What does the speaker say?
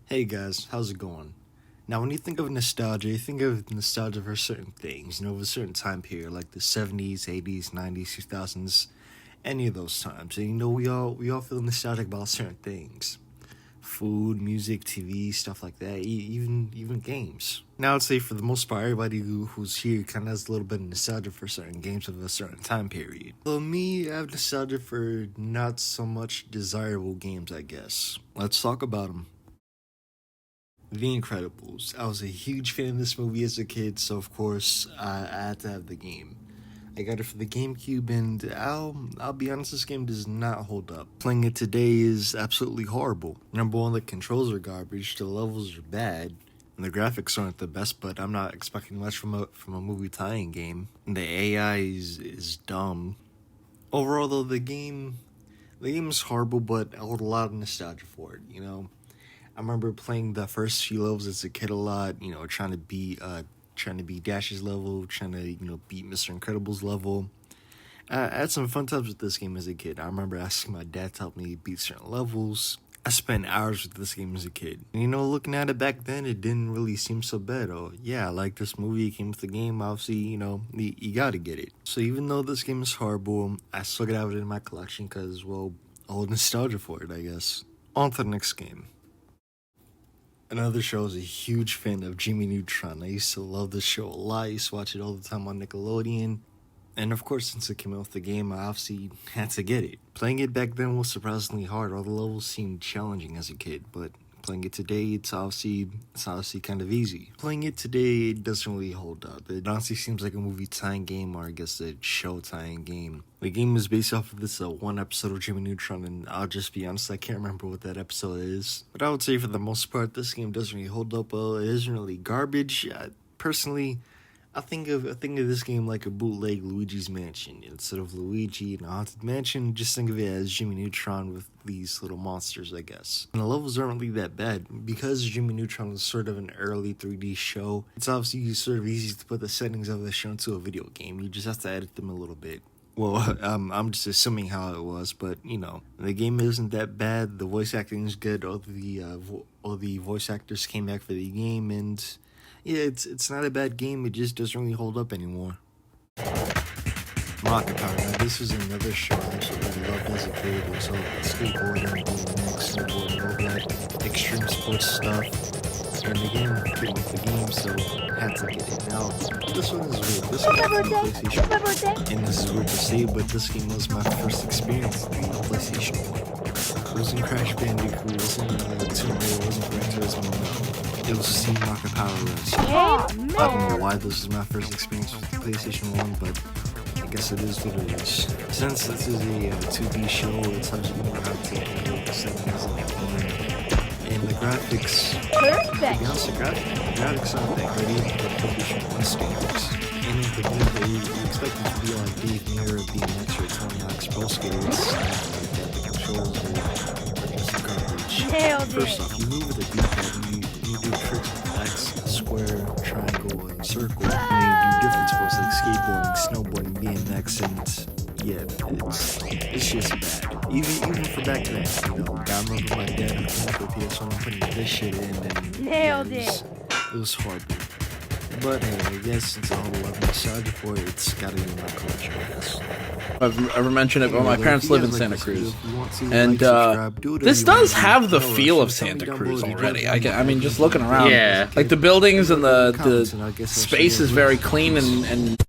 Hey guys, how's it going? Now, when you think of nostalgia, you think of nostalgia for certain things, of a certain time period, like the 70s, 80s, 90s, 2000s, any of those times. And we all feel nostalgic about certain things. Food, music, TV, stuff like that, even games. Now, I'd say for the most part, everybody who's here kind of has a little bit of nostalgia for certain games of a certain time period. Well, me, I have nostalgia for not so much desirable games, I guess. Let's talk about them. The Incredibles. I was a huge fan of this movie as a kid, so of course I had to have the game. I got it for the GameCube, and I'll be honest, this game does not hold up. Playing it today is absolutely horrible. Number one, the controls are garbage, the levels are bad, and the graphics aren't the best. But I'm not expecting much from a movie tie-in game. And the AI is dumb. Overall, though, the game is horrible, but I hold a lot of nostalgia for it. I remember playing the first few levels as a kid a lot, trying to beat Dash's level, trying to, beat Mr. Incredible's level. I had some fun times with this game as a kid. I remember asking my dad to help me beat certain levels. I spent hours with this game as a kid. Looking at it back then, it didn't really seem so bad. Oh, yeah, I like this movie, it came with the game, obviously, you gotta get it. So even though this game is horrible, I still gotta have it in my collection because, well, I hold nostalgia for it, I guess. On to the next game. Another show, I was a huge fan of Jimmy Neutron. I used to love this show a lot. I used to watch it all the time on Nickelodeon. And of course, since it came out with the game, I obviously had to get it. Playing it back then was surprisingly hard. All the levels seemed challenging as a kid, but playing it today, it's obviously kind of easy. Playing it today, it doesn't really hold up. It honestly seems like a movie tie-in game, or I guess a show tie-in game. The game is based off of this one episode of Jimmy Neutron, and I'll just be honest, I can't remember what that episode is. But I would say for the most part, this game doesn't really hold up well. It isn't really garbage. Personally, I think of this game like a bootleg Luigi's Mansion. Instead of Luigi in a haunted mansion, just think of it as Jimmy Neutron with these little monsters, I guess. And the levels aren't really that bad. Because Jimmy Neutron was sort of an early 3D show, it's obviously sort of easy to put the settings of the show into a video game. You just have to edit them a little bit. Well, I'm just assuming how it was, but the game isn't that bad. The voice acting is good. All the voice actors came back for the game, and yeah, it's not a bad game. It just doesn't really hold up anymore. Rocket Power. Now, this was another show I absolutely loved as a kid. It was all skateboarding, BMX, snowboarding, all that extreme sports stuff. And the game came with the game, so had to get it. Now, this one is weird. This one was on PlayStation. And this is weird to say, but this game was my first experience with the PlayStation 1. It wasn't Crash Bandicoot, it wasn't Tomb Raider, it wasn't Gran Turismo, no. It was Team Rocket Power Racing. I don't know why this is my first experience with the PlayStation 1, but I guess it is what it is. Since this is a 2D show, it's actually more how to handle the settings of the game. And the graphics, Perfect. to be honest, the graphics aren't that great even for PlayStation 1 standards. And in the gameplay, you expect it to be like Dave Mirror, BMX, or Tony Hawk's Pro Skater. It's not like that. The controls are just garbage. Nailed First it. off, you move with a D-pad, and you do tricks with X, square, triangle, and circle. And then you do different sports like skateboarding, snowboarding, BMX, and yeah, it's just bad. Even for back then, I remember my dad came up with PS1 and putting this shit in, and Nailed it was horrible. But hey, I guess since I hold a lot of nostalgia for it, it's gotta be in my collection, I guess. I've ever mentioned it, but my parents live in Santa Cruz, and this this does have the feel of Santa Cruz already. I mean, just looking around, Yeah. like the buildings and the space is very clean and